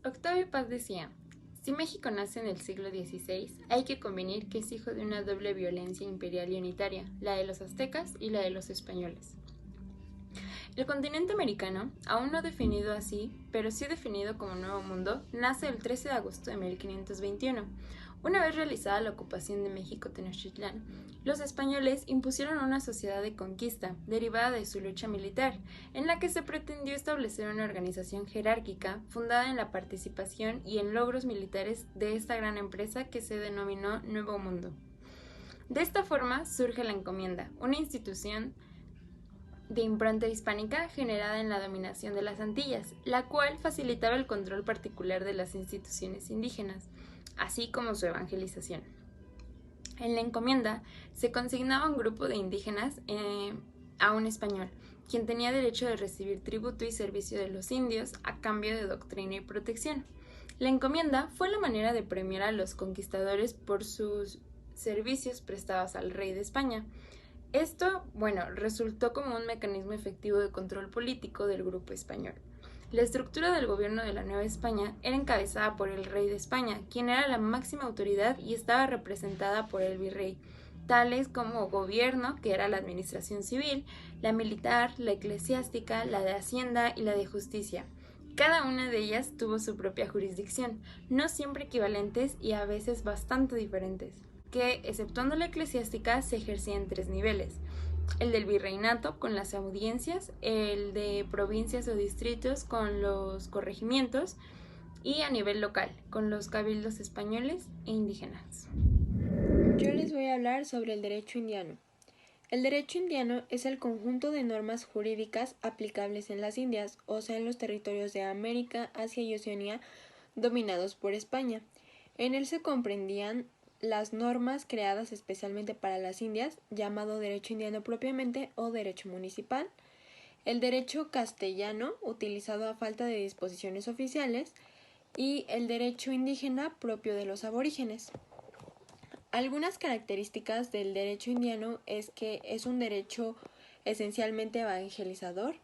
Octavio Paz decía: si México nace en el siglo XVI, hay que convenir que es hijo de una doble violencia imperial y unitaria, la de los aztecas y la de los españoles. El continente americano, aún no definido así, pero sí definido como Nuevo Mundo, nace el 13 de agosto de 1521. Una vez realizada la ocupación de México Tenochtitlán, los españoles impusieron una sociedad de conquista, derivada de su lucha militar, en la que se pretendió establecer una organización jerárquica fundada en la participación y en logros militares de esta gran empresa que se denominó Nuevo Mundo. De esta forma surge la encomienda, una institución de impronta hispánica generada en la dominación de las Antillas, la cual facilitaba el control particular de las instituciones indígenas, así como su evangelización. En la encomienda se consignaba un grupo de indígenas a un español, quien tenía derecho de recibir tributo y servicio de los indios a cambio de doctrina y protección. La encomienda fue la manera de premiar a los conquistadores por sus servicios prestados al rey de España. Esto, resultó como un mecanismo efectivo de control político del grupo español. La estructura del gobierno de la Nueva España era encabezada por el rey de España, quien era la máxima autoridad y estaba representada por el virrey, tales como gobierno, que era la administración civil, la militar, la eclesiástica, la de hacienda y la de justicia. Cada una de ellas tuvo su propia jurisdicción, no siempre equivalentes y a veces bastante diferentes, que, exceptuando la eclesiástica, se ejercía en 3 niveles: el del virreinato con las audiencias, el de provincias o distritos con los corregimientos y a nivel local con los cabildos españoles e indígenas. Yo les voy a hablar sobre el derecho indiano. El derecho indiano es el conjunto de normas jurídicas aplicables en las Indias, o sea, en los territorios de América, Asia y Oceanía dominados por España. En él se comprendían las normas creadas especialmente para las Indias, llamado derecho indiano propiamente o derecho municipal, el derecho castellano, utilizado a falta de disposiciones oficiales, y el derecho indígena propio de los aborígenes. Algunas características del derecho indiano es que es un derecho esencialmente evangelizador,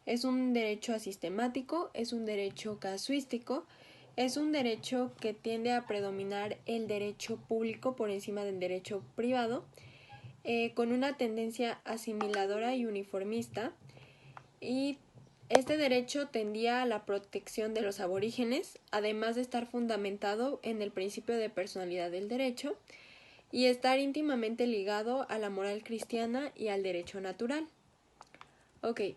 es un derecho asistemático, es un derecho casuístico, es un derecho que tiende a predominar el derecho público por encima del derecho privado, con una tendencia asimiladora y uniformista, y este derecho tendía a la protección de los aborígenes, además de estar fundamentado en el principio de personalidad del derecho, y estar íntimamente ligado a la moral cristiana y al derecho natural.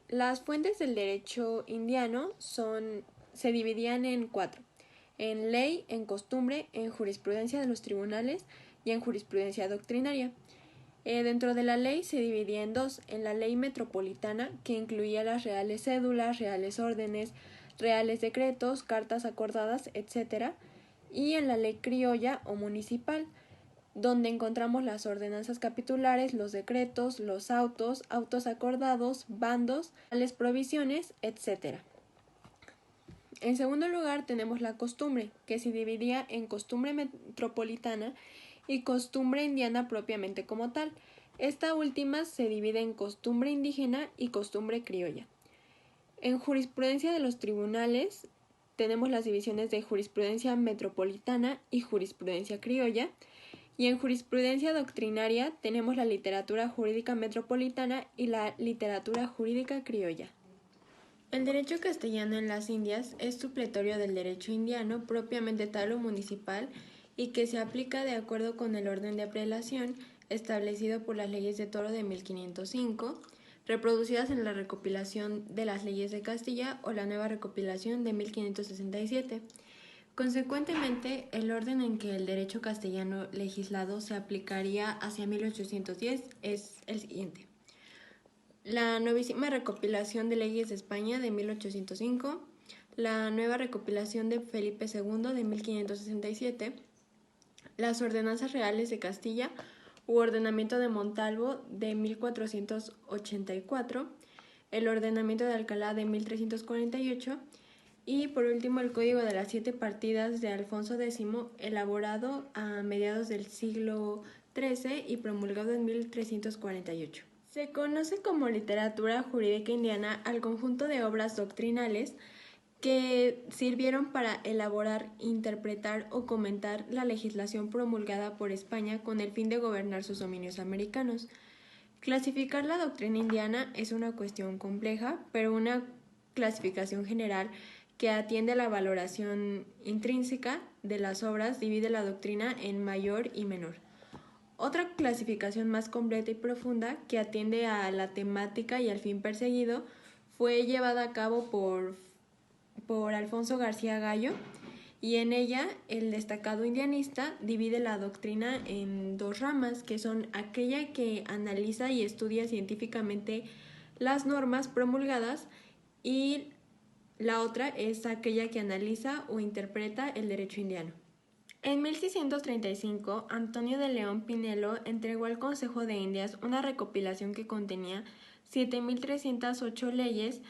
Las fuentes del derecho indiano se dividían en 4: en ley, en costumbre, en jurisprudencia de los tribunales y en jurisprudencia doctrinaria. Dentro de la ley se dividía en 2: en la ley metropolitana, que incluía las reales cédulas, reales órdenes, reales decretos, cartas acordadas, etc., y en la ley criolla o municipal, donde encontramos las ordenanzas capitulares, los decretos, los autos, autos acordados, bandos, las provisiones, etc. En segundo lugar tenemos la costumbre, que se dividía en costumbre metropolitana y costumbre indiana propiamente como tal. Esta última se divide en costumbre indígena y costumbre criolla. En jurisprudencia de los tribunales tenemos las divisiones de jurisprudencia metropolitana y jurisprudencia criolla, y en jurisprudencia doctrinaria tenemos la literatura jurídica metropolitana y la literatura jurídica criolla. El derecho castellano en las Indias es supletorio del derecho indiano propiamente tal o municipal, y que se aplica de acuerdo con el orden de apelación establecido por las leyes de Toro de 1505, reproducidas en la recopilación de las leyes de Castilla o la nueva recopilación de 1567. Consecuentemente, el orden en que el derecho castellano legislado se aplicaría hacia 1810 es el siguiente: la nuevísima recopilación de leyes de España de 1805, la nueva recopilación de Felipe II de 1567, las ordenanzas reales de Castilla u ordenamiento de Montalvo de 1484, el ordenamiento de Alcalá de 1348, y por último el Código de las 7 Partidas de Alfonso X, elaborado a mediados del siglo XIII y promulgado en 1348. Se conoce como literatura jurídica indiana al conjunto de obras doctrinales que sirvieron para elaborar, interpretar o comentar la legislación promulgada por España con el fin de gobernar sus dominios americanos. Clasificar la doctrina indiana es una cuestión compleja, pero una clasificación general que atiende a la valoración intrínseca de las obras divide la doctrina en mayor y menor. Otra clasificación más completa y profunda, que atiende a la temática y al fin perseguido, fue llevada a cabo por Alfonso García Gallo, y en ella el destacado indianista divide la doctrina en dos ramas, que son aquella que analiza y estudia científicamente las normas promulgadas y la otra es aquella que analiza o interpreta el derecho indiano. En 1635, Antonio de León Pinelo entregó al Consejo de Indias una recopilación que contenía 7.308 leyes,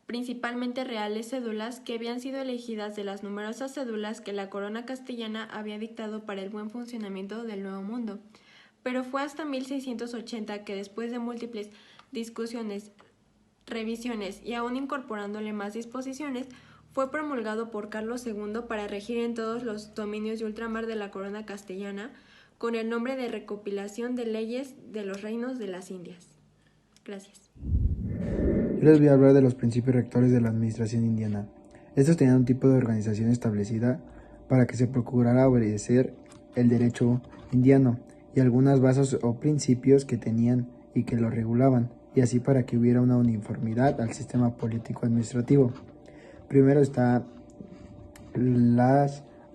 principalmente reales cédulas, que habían sido elegidas de las numerosas cédulas que la corona castellana había dictado para el buen funcionamiento del Nuevo Mundo. Pero fue hasta 1680 que, después de múltiples discusiones, revisiones y aún incorporándole más disposiciones, fue promulgado por Carlos II para regir en todos los dominios de ultramar de la corona castellana, con el nombre de Recopilación de Leyes de los Reinos de las Indias. Gracias. Yo les voy a hablar de los principios rectores de la administración indiana. Estos tenían un tipo de organización establecida para que se procurara obedecer el derecho indiano y algunas bases o principios que tenían y que lo regulaban, y así para que hubiera una uniformidad al sistema político administrativo. Primero está la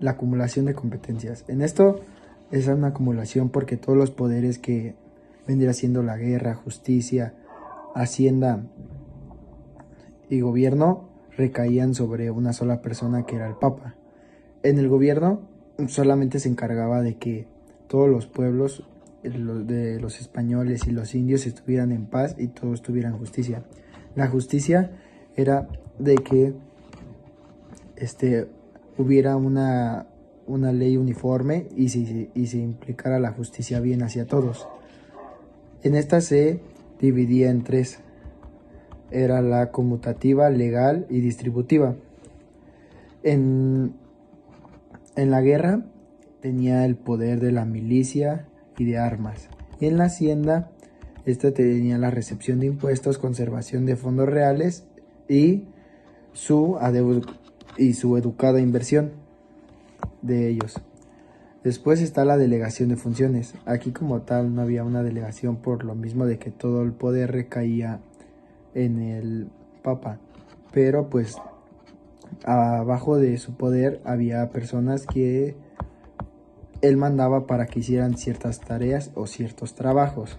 acumulación de competencias. En esto es una acumulación porque todos los poderes que vendría siendo la guerra, justicia, hacienda y gobierno recaían sobre una sola persona, que era el Papa. En el gobierno solamente se encargaba de que todos los pueblos de los españoles y los indios estuvieran en paz y todos tuvieran justicia. La justicia era de que hubiera una ley uniforme y se implicara la justicia bien hacia todos. En esta se dividía en tres. Era la conmutativa, legal y distributiva. En la guerra tenía el poder de la milicia y de armas. Y en la hacienda, esta tenía la recepción de impuestos, conservación de fondos reales y su educada inversión de ellos. Después está la delegación de funciones. Aquí como tal no había una delegación, por lo mismo de que todo el poder recaía en el Papa, pero pues abajo de su poder había personas que él mandaba para que hicieran ciertas tareas o ciertos trabajos.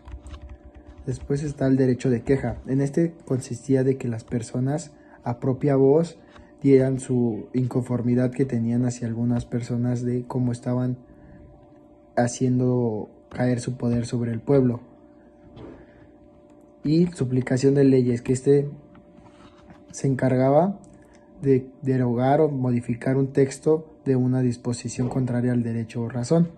Después está el derecho de queja. En este consistía de que las personas a propia voz dieran su inconformidad que tenían hacia algunas personas de cómo estaban haciendo caer su poder sobre el pueblo. Y suplicación de leyes, que se encargaba de derogar o modificar un texto de una disposición contraria al derecho o razón.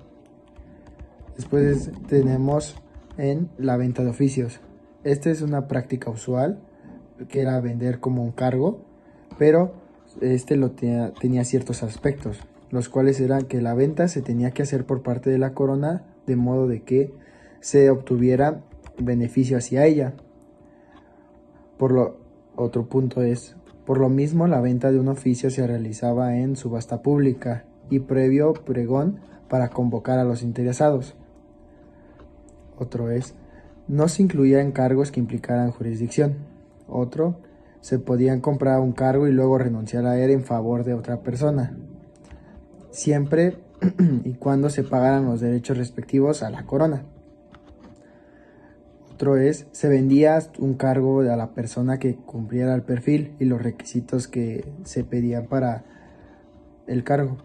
Después tenemos en la venta de oficios. Esta es una práctica usual, que era vender como un cargo, pero tenía ciertos aspectos, los cuales eran que la venta se tenía que hacer por parte de la corona, de modo de que se obtuviera beneficio hacia ella. Otro punto es, por lo mismo, la venta de un oficio se realizaba en subasta pública y previo pregón para convocar a los interesados. Otro es, no se incluía encargos que implicaran jurisdicción. Otro, se podían comprar un cargo y luego renunciar a él en favor de otra persona, siempre y cuando se pagaran los derechos respectivos a la corona. Otro es, se vendía un cargo a la persona que cumpliera el perfil y los requisitos que se pedían para el cargo.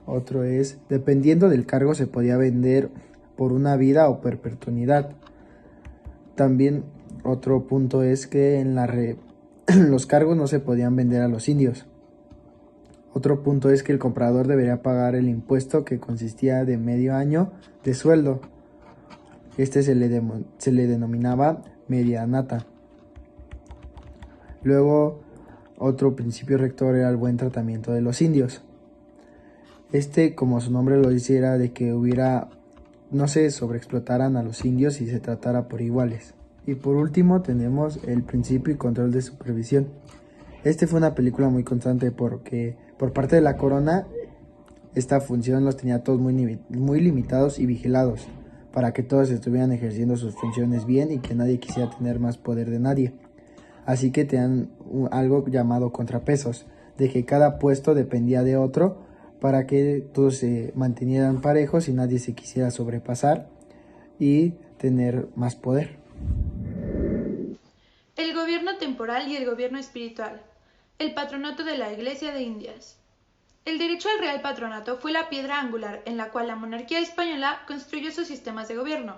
Otro es, dependiendo del cargo se podía vender por una vida o perpetuidad. También otro punto es que los cargos no se podían vender a los indios. Otro punto es que el comprador debería pagar el impuesto, que consistía de medio año de sueldo. Se le denominaba medianata. Luego Otro principio rector era el buen tratamiento de los indios. Como su nombre lo dice, era de que no se sobreexplotaran a los indios y se tratara por iguales. Y por último tenemos el principio y control de supervisión. Fue una película muy constante porque por parte de la corona esta función los tenía todos muy limitados y vigilados para que todos estuvieran ejerciendo sus funciones bien y que nadie quisiera tener más poder de nadie. Así que tenían algo llamado contrapesos, de que cada puesto dependía de otro para que todos se mantenieran parejos y nadie se quisiera sobrepasar y tener más poder. El gobierno temporal y el gobierno espiritual. El patronato de la Iglesia de Indias. El derecho al real patronato fue la piedra angular en la cual la monarquía española construyó sus sistemas de gobierno.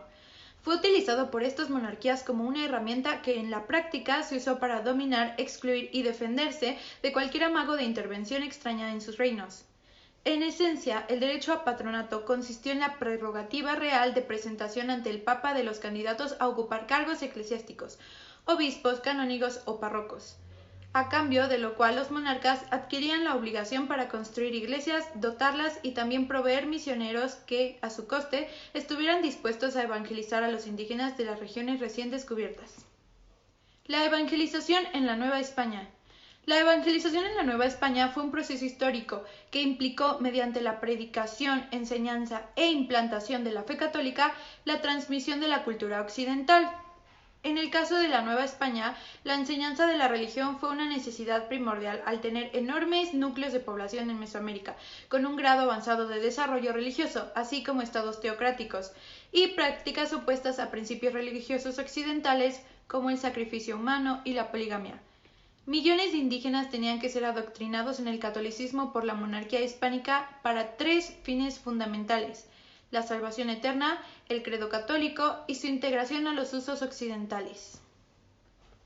Fue utilizado por estas monarquías como una herramienta que en la práctica se usó para dominar, excluir y defenderse de cualquier amago de intervención extraña en sus reinos. En esencia, el derecho a patronato consistió en la prerrogativa real de presentación ante el Papa de los candidatos a ocupar cargos eclesiásticos, obispos, canónigos o párrocos, a cambio de lo cual los monarcas adquirían la obligación para construir iglesias, dotarlas y también proveer misioneros que, a su coste, estuvieran dispuestos a evangelizar a los indígenas de las regiones recién descubiertas. La evangelización en la Nueva España. La evangelización en la Nueva España fue un proceso histórico que implicó, mediante la predicación, enseñanza e implantación de la fe católica, la transmisión de la cultura occidental. En el caso de la Nueva España, la enseñanza de la religión fue una necesidad primordial al tener enormes núcleos de población en Mesoamérica, con un grado avanzado de desarrollo religioso, así como estados teocráticos, y prácticas opuestas a principios religiosos occidentales como el sacrificio humano y la poligamia. Millones de indígenas tenían que ser adoctrinados en el catolicismo por la monarquía hispánica para 3 fines fundamentales: la salvación eterna, el credo católico y su integración a los usos occidentales.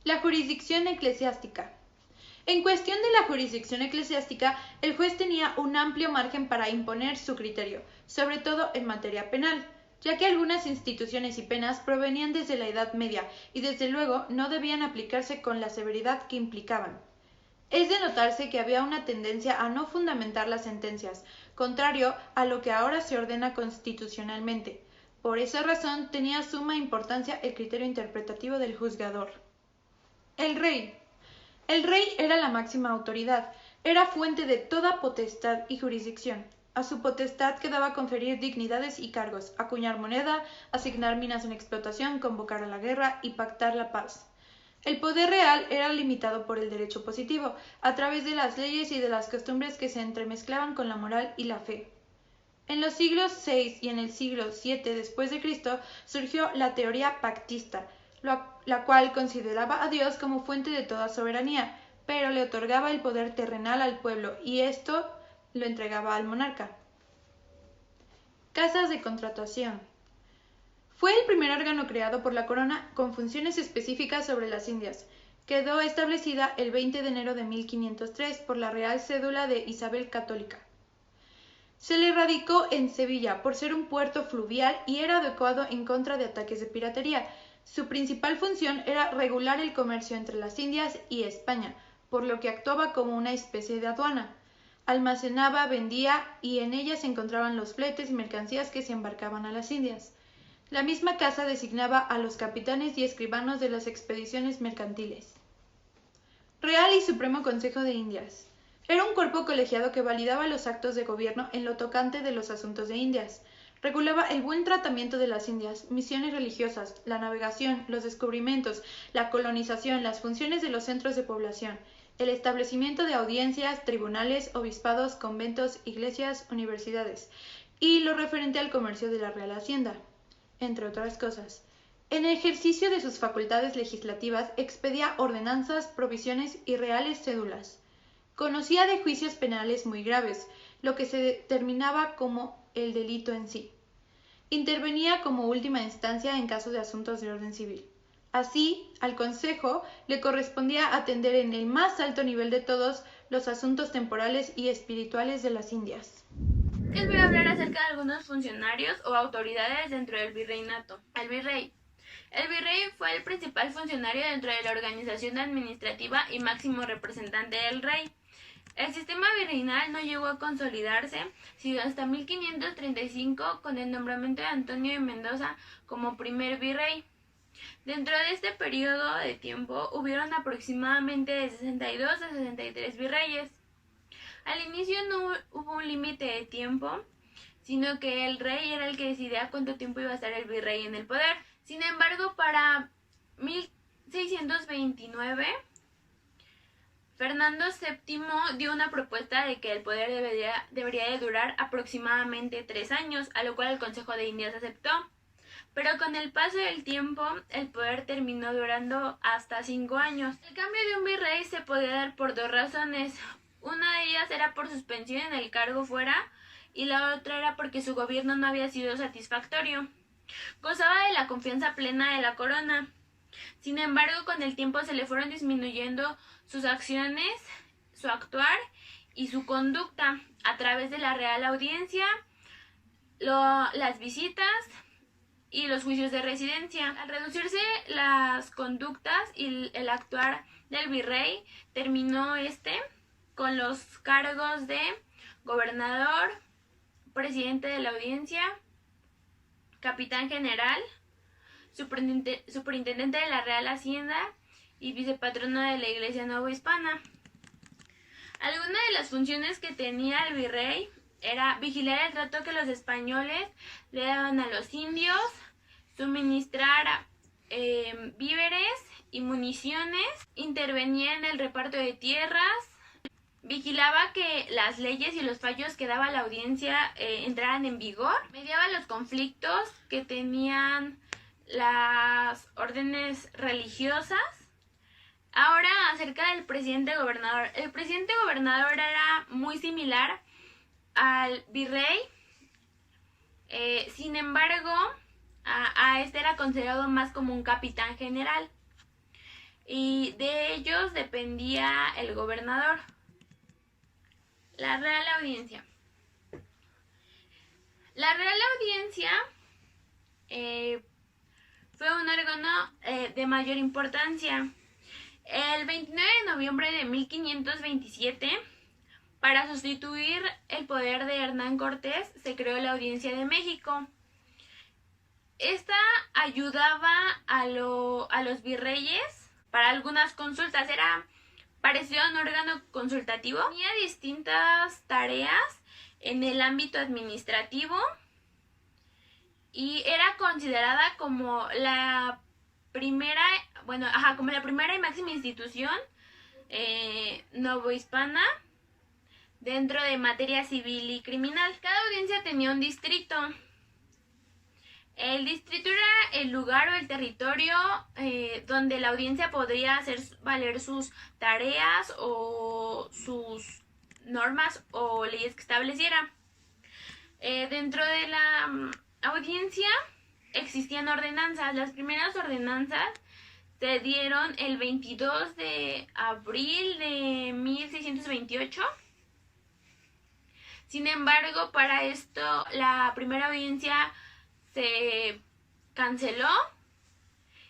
La jurisdicción eclesiástica. En cuestión de la jurisdicción eclesiástica, el juez tenía un amplio margen para imponer su criterio, sobre todo en materia penal, ya que algunas instituciones y penas provenían desde la Edad Media y desde luego no debían aplicarse con la severidad que implicaban. Es de notarse que había una tendencia a no fundamentar las sentencias, contrario a lo que ahora se ordena constitucionalmente. Por esa razón tenía suma importancia el criterio interpretativo del juzgador. El rey. El rey era la máxima autoridad, era fuente de toda potestad y jurisdicción. A su potestad quedaba conferir dignidades y cargos, acuñar moneda, asignar minas en explotación, convocar a la guerra y pactar la paz. El poder real era limitado por el derecho positivo, a través de las leyes y de las costumbres que se entremezclaban con la moral y la fe. En los siglos VI y en el siglo VII después de Cristo surgió la teoría pactista, la cual consideraba a Dios como fuente de toda soberanía, pero le otorgaba el poder terrenal al pueblo y esto lo entregaba al monarca. Casas de contratación. Fue el primer órgano creado por la corona con funciones específicas sobre las Indias. Quedó establecida el 20 de enero de 1503 por la Real Cédula de Isabel Católica. Se le radicó en Sevilla por ser un puerto fluvial y era adecuado en contra de ataques de piratería. Su principal función era regular el comercio entre las Indias y España, por lo que actuaba como una especie de aduana. Almacenaba, vendía y en ella se encontraban los fletes y mercancías que se embarcaban a las Indias. La misma casa designaba a los capitanes y escribanos de las expediciones mercantiles. Real y Supremo Consejo de Indias. Era un cuerpo colegiado que validaba los actos de gobierno en lo tocante de los asuntos de Indias. Regulaba el buen tratamiento de las Indias, misiones religiosas, la navegación, los descubrimientos, la colonización, las funciones de los centros de población, el establecimiento de audiencias, tribunales, obispados, conventos, iglesias, universidades, y lo referente al comercio de la Real Hacienda, entre otras cosas. En ejercicio de sus facultades legislativas expedía ordenanzas, provisiones y reales cédulas. Conocía de juicios penales muy graves, lo que se determinaba como el delito en sí. Intervenía como última instancia en caso de asuntos de orden civil. Así, al Consejo le correspondía atender en el más alto nivel de todos los asuntos temporales y espirituales de las Indias. Les voy a hablar acerca de algunos funcionarios o autoridades dentro del virreinato. El virrey. El virrey fue el principal funcionario dentro de la organización administrativa y máximo representante del rey. El sistema virreinal no llegó a consolidarse sino hasta 1535 con el nombramiento de Antonio de Mendoza como primer virrey. Dentro de este periodo de tiempo hubieron aproximadamente de 62 a 63 virreyes. Al inicio no hubo un límite de tiempo, sino que el rey era el que decidía cuánto tiempo iba a estar el virrey en el poder. Sin embargo, para 1629, Fernando VII dio una propuesta de que el poder debería de durar aproximadamente 3 años, a lo cual el Consejo de Indias aceptó. Pero con el paso del tiempo, el poder terminó durando hasta 5 años. El cambio de un virrey se podía dar por 2 razones. Una de ellas era por suspensión en el cargo fuera, y la otra era porque su gobierno no había sido satisfactorio. Gozaba de la confianza plena de la corona. Sin embargo, con el tiempo se le fueron disminuyendo sus acciones, su actuar y su conducta a través de la Real Audiencia, las visitas y los juicios de residencia. Al reducirse las conductas y el actuar del virrey, terminó con los cargos de gobernador, presidente de la audiencia, capitán general, superintendente de la Real Hacienda y vicepatrono de la Iglesia Novohispana. Algunas de las funciones que tenía el virrey era vigilar el trato que los españoles le daban a los indios, suministrar víveres y municiones, intervenía en el reparto de tierras, vigilaba que las leyes y los fallos que daba la audiencia entraran en vigor, mediaba los conflictos que tenían las órdenes religiosas. Ahora, acerca del presidente gobernador. El presidente gobernador era muy similar al virrey, sin embargo, a este era considerado más como un capitán general, y de ellos dependía el gobernador. La Real Audiencia. La Real Audiencia fue un órgano de mayor importancia. El 29 de noviembre de 1527, para sustituir el poder de Hernán Cortés, se creó la Audiencia de México. Esta ayudaba a los virreyes para algunas consultas. Era parecido a un órgano consultativo. Tenía distintas tareas en el ámbito administrativo y era considerada como la primera y máxima institución novohispana dentro de materia civil y criminal. Cada audiencia tenía un distrito. El distrito era el lugar o el territorio donde la audiencia podría hacer valer sus tareas o sus normas o leyes que estableciera. Dentro de la audiencia existían ordenanzas. Las primeras ordenanzas se dieron el 22 de abril de 1628. Sin embargo, para esto la primera audiencia se canceló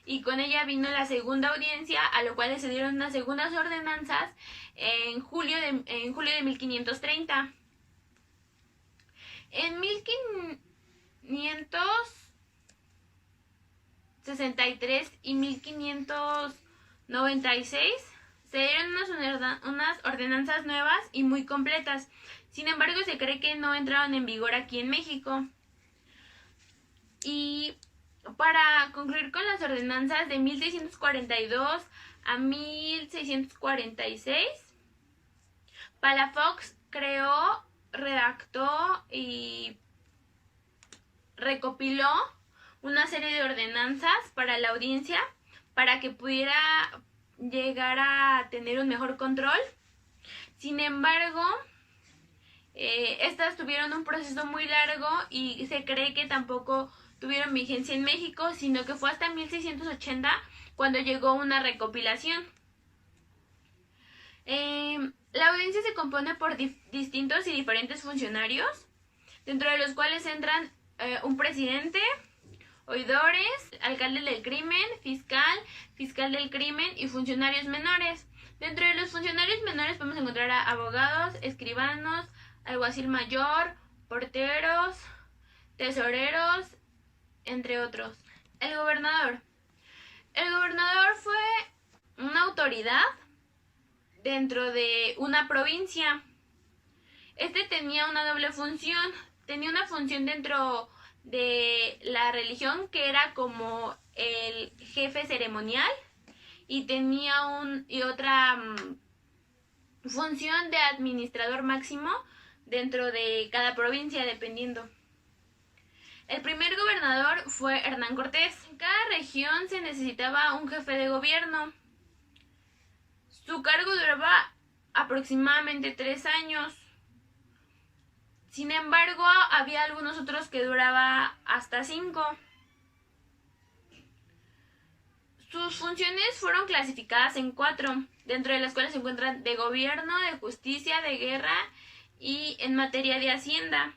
y con ella vino la segunda audiencia, a lo cual se dieron unas segundas ordenanzas en julio de 1530. En 1563 y 1596 se dieron unas ordenanzas nuevas y muy completas. Sin embargo, se cree que no entraron en vigor aquí en México. Y para concluir con las ordenanzas de 1642 a 1646, Palafox creó, redactó y recopiló una serie de ordenanzas para la audiencia para que pudiera llegar a tener un mejor control. Sin embargo, estas tuvieron un proceso muy largo y se cree que tampoco tuvieron vigencia en México, sino que fue hasta 1680 cuando llegó una recopilación. La audiencia se compone por distintos y diferentes funcionarios, dentro de los cuales entran un presidente, oidores, alcalde del crimen, fiscal del crimen y funcionarios menores. Dentro de los funcionarios menores podemos encontrar a abogados, escribanos, alguacil mayor, porteros, tesoreros, entre otros. El gobernador. El gobernador fue una autoridad dentro de una provincia. Este tenía una doble función. Tenía una función dentro de la religión que era como el jefe ceremonial y tenía otra función de administrador máximo dentro de cada provincia, dependiendo. El primer gobernador fue Hernán Cortés. En cada región se necesitaba un jefe de gobierno. Su cargo duraba aproximadamente 3 años. Sin embargo, había algunos otros que duraba hasta 5. Sus funciones fueron clasificadas en 4, dentro de las cuales se encuentran de gobierno, de justicia, de guerra y en materia de hacienda.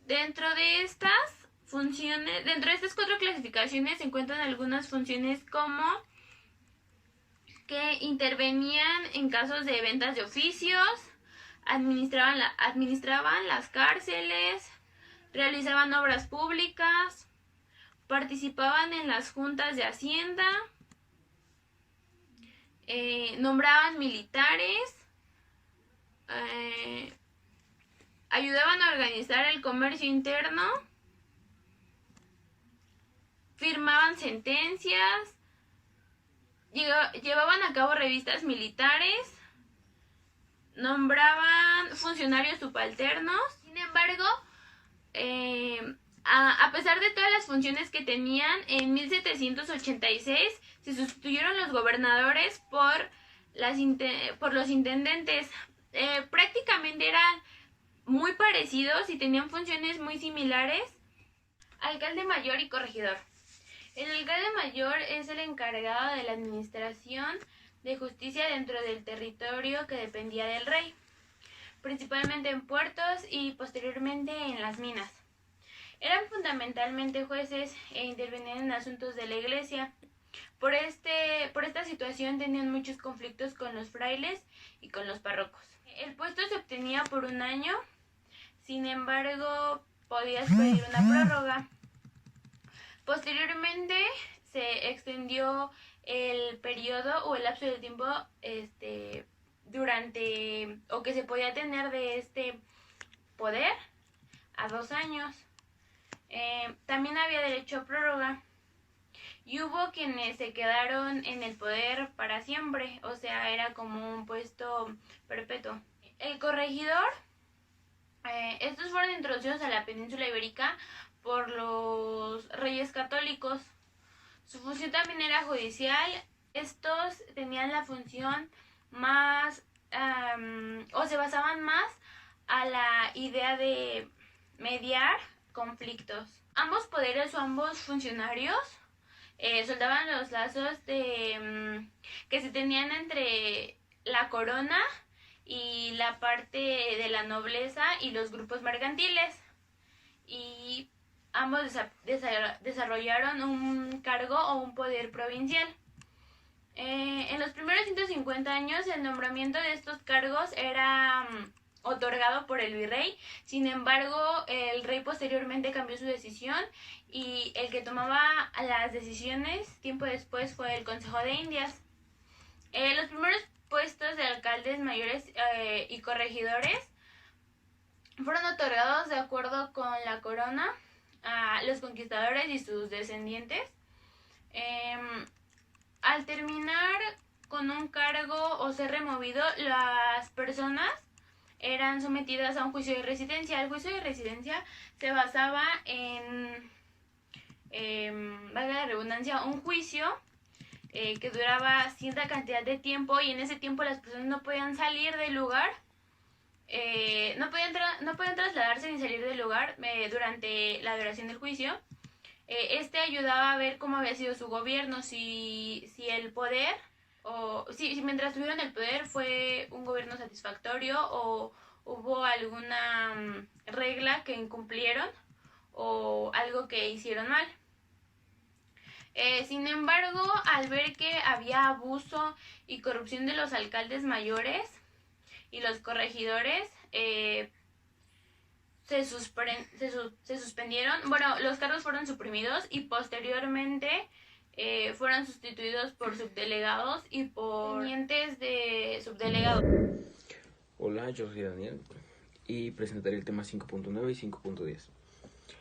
Dentro de estas 4 clasificaciones se encuentran algunas funciones como que intervenían en casos de ventas de oficios, administraban las cárceles, realizaban obras públicas, participaban en las juntas de hacienda, nombraban militares, ayudaban a organizar el comercio interno, firmaban sentencias, llevaban a cabo revistas militares, nombraban funcionarios subalternos. Sin embargo, a pesar de todas las funciones que tenían, en 1786 se sustituyeron los gobernadores por los intendentes. Prácticamente eran muy parecidos y tenían funciones muy similares. Alcalde mayor y corregidor. El alcalde mayor es el encargado de la administración de justicia dentro del territorio que dependía del rey, principalmente en puertos y posteriormente en las minas. Eran fundamentalmente jueces e intervenían en asuntos de la iglesia. Por esta situación tenían muchos conflictos con los frailes y con los párrocos. El puesto se obtenía por 1 año, sin embargo podías pedir una prórroga. Posteriormente se extendió el periodo o el lapso de tiempo que se podía tener de este poder a 2 años. También había derecho a prórroga y hubo quienes se quedaron en el poder para siempre, o sea, era como un puesto perpetuo. El corregidor, estos fueron introducidos a la península ibérica por los reyes católicos. Su función también era judicial. Estos tenían la función más, o se basaban más a la idea de mediar conflictos. Ambos poderes o ambos funcionarios soldaban los lazos que se tenían entre la corona y la parte de la nobleza y los grupos mercantiles. Y ambos desarrollaron un cargo o un poder provincial. En los primeros 150 años el nombramiento de estos cargos era otorgado por el virrey. Sin embargo, el rey posteriormente cambió su decisión y el que tomaba las decisiones tiempo después fue el Consejo de Indias. Los primeros puestos de alcaldes mayores y corregidores fueron otorgados de acuerdo con la corona a los conquistadores y sus descendientes. Al terminar con un cargo o ser removido, las personas eran sometidas a un juicio de residencia. El juicio de residencia se basaba en, valga la redundancia, un juicio que duraba cierta cantidad de tiempo y en ese tiempo las personas no podían salir del lugar, no podían trasladarse ni salir del lugar durante la duración del juicio. Este ayudaba a ver cómo había sido su gobierno, si el poder, o si mientras tuvieron el poder fue un gobierno satisfactorio o hubo alguna regla que incumplieron o algo que hicieron mal. Sin embargo, al ver que había abuso y corrupción de los alcaldes mayores y los corregidores, se suspendieron, bueno, los cargos fueron suprimidos y posteriormente fueron sustituidos por subdelegados y por tenientes de subdelegados. Hola, yo soy Daniel y presentaré el tema 5.9 y 5.10.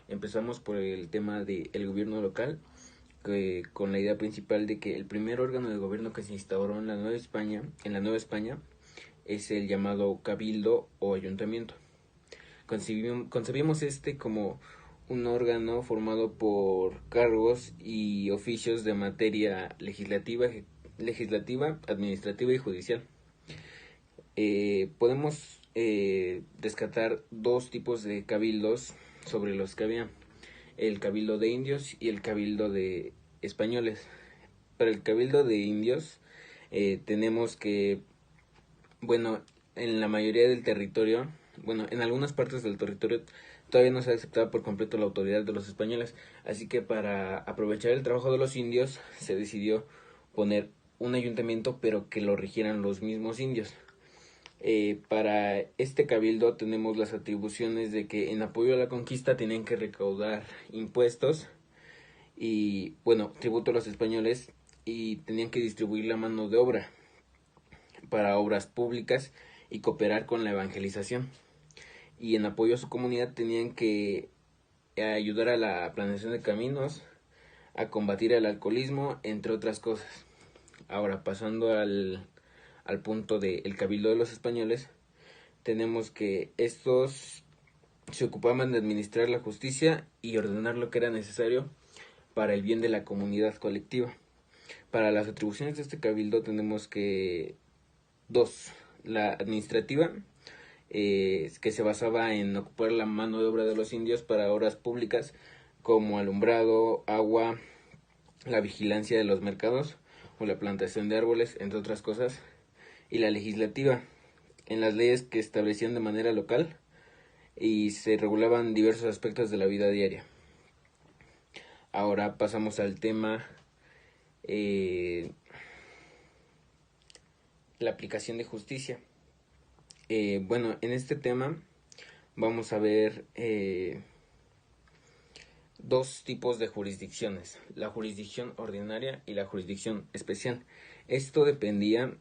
Empezamos por el tema del gobierno local, con la idea principal de que el primer órgano de gobierno que se instauró en la Nueva España es el llamado cabildo o ayuntamiento. Concebimos este como un órgano formado por cargos y oficios de materia legislativa, administrativa y judicial. Podemos rescatar dos tipos de cabildos sobre los que había: el cabildo de indios y el cabildo de españoles. Para el cabildo de indios tenemos que, bueno, en la mayoría del territorio, bueno, en algunas partes del territorio todavía no se aceptaba por completo la autoridad de los españoles, así que para aprovechar el trabajo de los indios se decidió poner un ayuntamiento, pero que lo rigieran los mismos indios. Para este cabildo tenemos las atribuciones de que en apoyo a la conquista tenían que recaudar impuestos y, bueno, tributo a los españoles, y tenían que distribuir la mano de obra para obras públicas y cooperar con la evangelización. Y en apoyo a su comunidad tenían que ayudar a la planeación de caminos, a combatir el alcoholismo, entre otras cosas. Ahora, pasando al punto del cabildo de los españoles, tenemos que estos se ocupaban de administrar la justicia y ordenar lo que era necesario para el bien de la comunidad colectiva. Para las atribuciones de este cabildo tenemos que dos: la administrativa, que se basaba en ocupar la mano de obra de los indios para obras públicas como alumbrado, agua, la vigilancia de los mercados o la plantación de árboles, entre otras cosas. Y la legislativa, en las leyes que establecían de manera local y se regulaban diversos aspectos de la vida diaria. Ahora pasamos al tema la aplicación de justicia. Bueno, en este tema vamos a ver dos tipos de jurisdicciones: la jurisdicción ordinaria y la jurisdicción especial. Esto dependía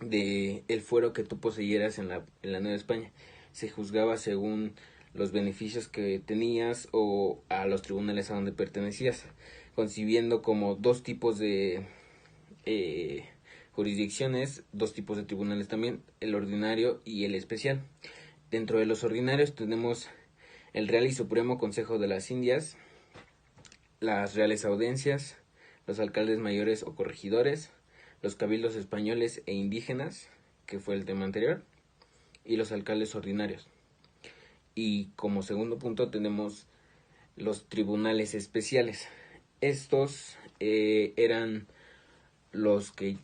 de el fuero que tú poseyeras en la Nueva España. Se juzgaba según los beneficios que tenías o a los tribunales a donde pertenecías, concibiendo como dos tipos de jurisdicciones, dos tipos de tribunales también: el ordinario y el especial. Dentro de los ordinarios tenemos el Real y Supremo Consejo de las Indias, las Reales Audiencias, los alcaldes mayores o corregidores, los cabildos españoles e indígenas, que fue el tema anterior, y los alcaldes ordinarios. Y como segundo punto tenemos los tribunales especiales. Estos eran los que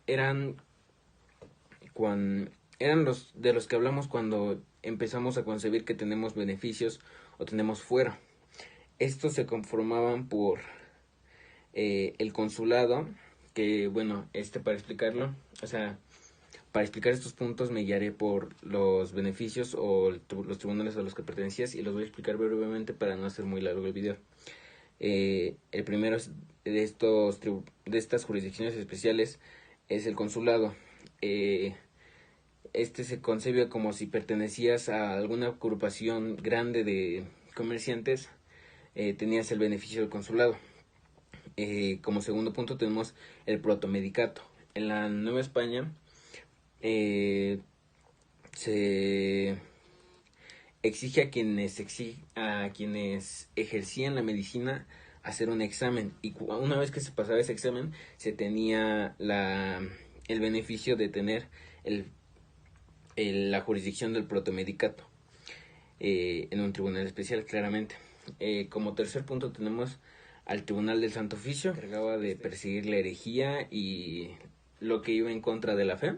eran los de los que hablamos cuando empezamos a concebir que tenemos beneficios o tenemos fuero. Estos se conformaban por el consulado, que, bueno, para explicarlo, para explicar estos puntos me guiaré por los beneficios o los tribunales a los que pertenecías, y los voy a explicar brevemente para no hacer muy largo el video. El primero de estas jurisdicciones especiales es el consulado. Este se concibe como si pertenecías a alguna agrupación grande de comerciantes, tenías el beneficio del consulado. Como segundo punto tenemos el protomedicato. En la Nueva España se exige a quienes ejercían la medicina hacer un examen, y una vez que se pasaba ese examen se tenía el beneficio de tener la jurisdicción del protomedicato en un tribunal especial, claramente. Como tercer punto tenemos al Tribunal del Santo Oficio, que se encargaba de perseguir la herejía y lo que iba en contra de la fe.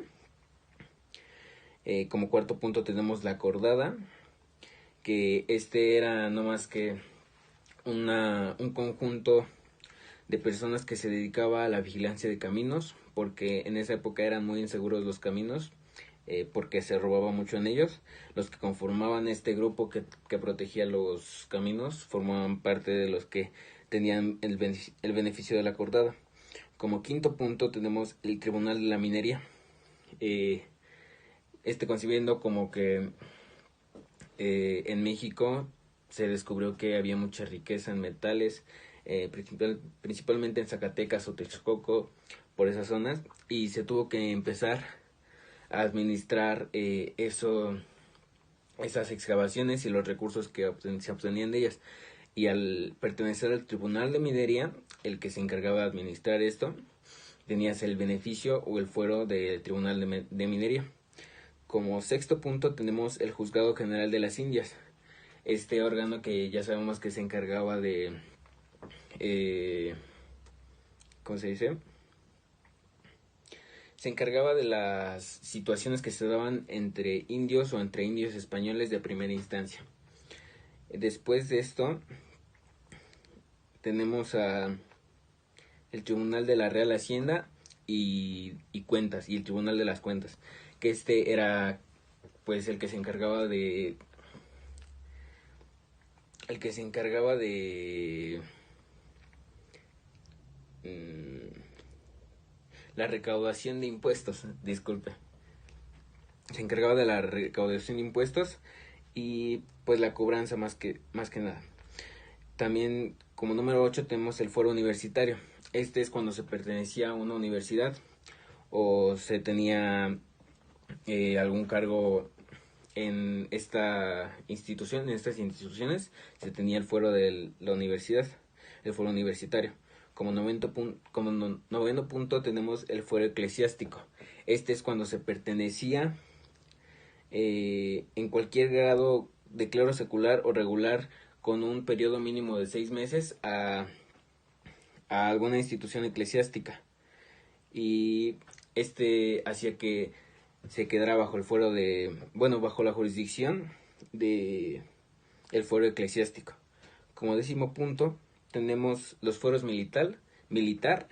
Como cuarto punto tenemos la Acordada, que era no más que un conjunto de personas que se dedicaba a la vigilancia de caminos, porque en esa época eran muy inseguros los caminos, porque se robaba mucho en ellos. Los que conformaban este grupo que protegía los caminos formaban parte de los que tenían el beneficio de la acordada. Como quinto punto tenemos el Tribunal de la Minería, concibiendo como que en México se descubrió que había mucha riqueza en metales, principalmente en Zacatecas o Texcoco, por esas zonas, y se tuvo que empezar a administrar esas excavaciones y los recursos que se obtenían de ellas. Y al pertenecer al Tribunal de Minería, el que se encargaba de administrar esto, tenías el beneficio o el fuero del Tribunal de Minería. Como sexto punto tenemos el Juzgado General de las Indias, este órgano que ya sabemos que se encargaba de, ¿cómo se dice? Se encargaba de las situaciones que se daban entre indios o entre indios españoles de primera instancia. Después de esto tenemos el Tribunal de la Real Hacienda y Cuentas, y el Tribunal de las Cuentas, que era pues el que se encargaba de la recaudación de impuestos, disculpe. Se encargaba de la recaudación de impuestos y pues la cobranza más que nada. También como número 8 tenemos el fuero universitario. Este es cuando se pertenecía a una universidad o se tenía algún cargo en estas instituciones, se tenía el fuero de la universidad, el fuero universitario. Como noveno punto tenemos el fuero eclesiástico. Este es cuando se pertenecía en cualquier grado de clero secular o regular con un periodo mínimo de 6 meses a alguna institución eclesiástica, y hacía que se quedara bajo bajo la jurisdicción de el fuero eclesiástico. Como décimo punto tenemos los fueros militar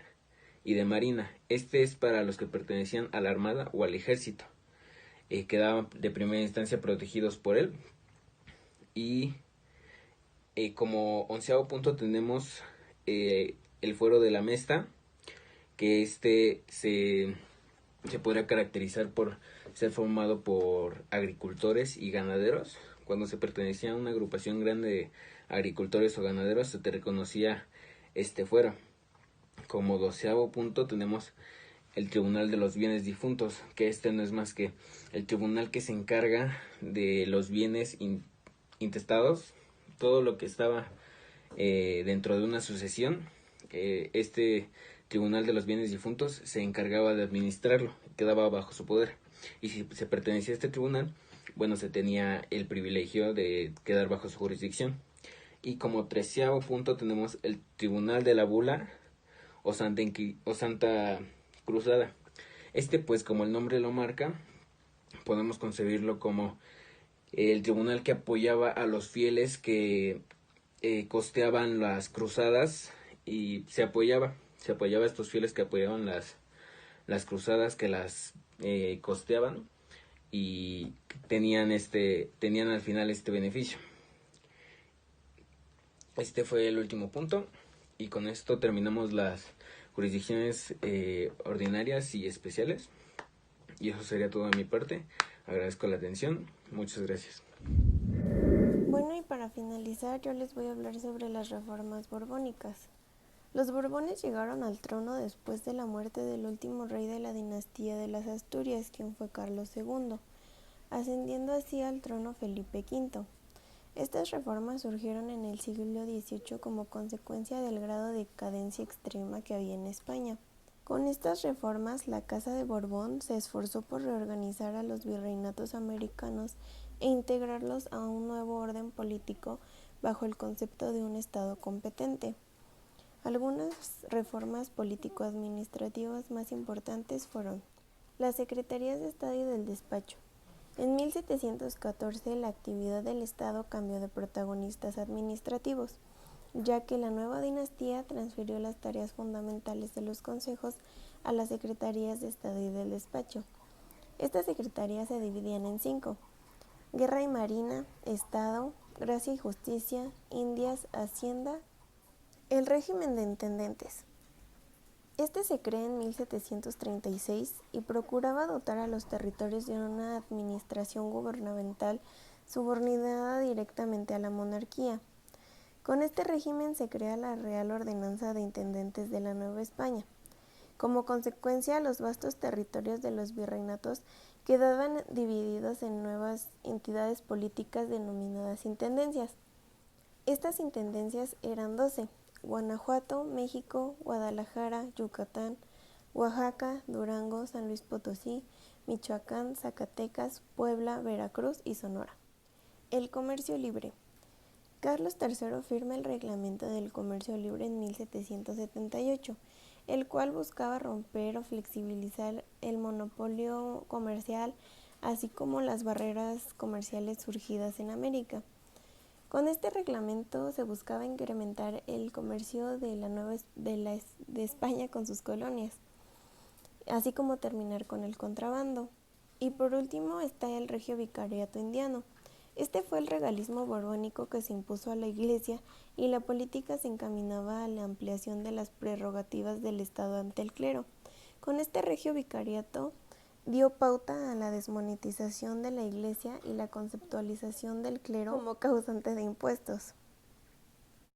y de marina. Este es para los que pertenecían a la armada o al ejército, quedaban de primera instancia protegidos por él. Y como onceavo punto tenemos el fuero de la mesta, que se podría caracterizar por ser formado por agricultores y ganaderos. Cuando se pertenecía a una agrupación grande de agricultores o ganaderos, se te reconocía este fuero. Como doceavo punto tenemos el Tribunal de los Bienes Difuntos, que no es más que el tribunal que se encarga de los bienes intestados, todo lo que estaba dentro de una sucesión. Este Tribunal de los Bienes Difuntos se encargaba de administrarlo, quedaba bajo su poder. Y si se pertenecía a este tribunal, se tenía el privilegio de quedar bajo su jurisdicción. Y como treceavo punto tenemos el Tribunal de la Bula o Santa Cruzada. Pues como el nombre lo marca, podemos concebirlo como el tribunal que apoyaba a los fieles que costeaban las cruzadas, y se apoyaba a estos fieles que apoyaban las cruzadas, que las costeaban, y tenían al final este beneficio. Este fue el último punto, y con esto terminamos las jurisdicciones ordinarias y especiales, y eso sería todo de mi parte. Agradezco la atención, muchas gracias. Bueno, y para finalizar yo les voy a hablar sobre las reformas borbónicas. Los Borbones llegaron al trono después de la muerte del último rey de la dinastía de las Asturias, quien fue Carlos II, ascendiendo así al trono Felipe V. Estas reformas surgieron en el siglo XVIII como consecuencia del grado de decadencia extrema que había en España. Con estas reformas, la Casa de Borbón se esforzó por reorganizar a los virreinatos americanos e integrarlos a un nuevo orden político bajo el concepto de un Estado competente. Algunas reformas político-administrativas más importantes fueron las Secretarías de Estado y del Despacho. En 1714 la actividad del Estado cambió de protagonistas administrativos. ya que la nueva dinastía transfirió las tareas fundamentales de los consejos a las secretarías de Estado y del despacho. Estas secretarías se dividían en 5: Guerra y Marina, Estado, Gracia y Justicia, Indias, Hacienda. El régimen de intendentes. Este se crea en 1736 y procuraba dotar a los territorios de una administración gubernamental subordinada directamente a la monarquía. Con este régimen se crea la Real Ordenanza de Intendentes de la Nueva España. Como consecuencia, los vastos territorios de los virreinatos quedaban divididos en nuevas entidades políticas denominadas intendencias. Estas intendencias eran 12: Guanajuato, México, Guadalajara, Yucatán, Oaxaca, Durango, San Luis Potosí, Michoacán, Zacatecas, Puebla, Veracruz y Sonora. El comercio libre. Carlos III firma el Reglamento del Comercio Libre en 1778, el cual buscaba romper o flexibilizar el monopolio comercial, así como las barreras comerciales surgidas en América. Con este reglamento se buscaba incrementar el comercio de España con sus colonias, así como terminar con el contrabando. Y por último está el Regio Vicariato Indiano. Este fue el regalismo borbónico que se impuso a la Iglesia y la política se encaminaba a la ampliación de las prerrogativas del Estado ante el clero. Con este Regio Vicariato dio pauta a la desmonetización de la Iglesia y la conceptualización del clero como causante de impuestos.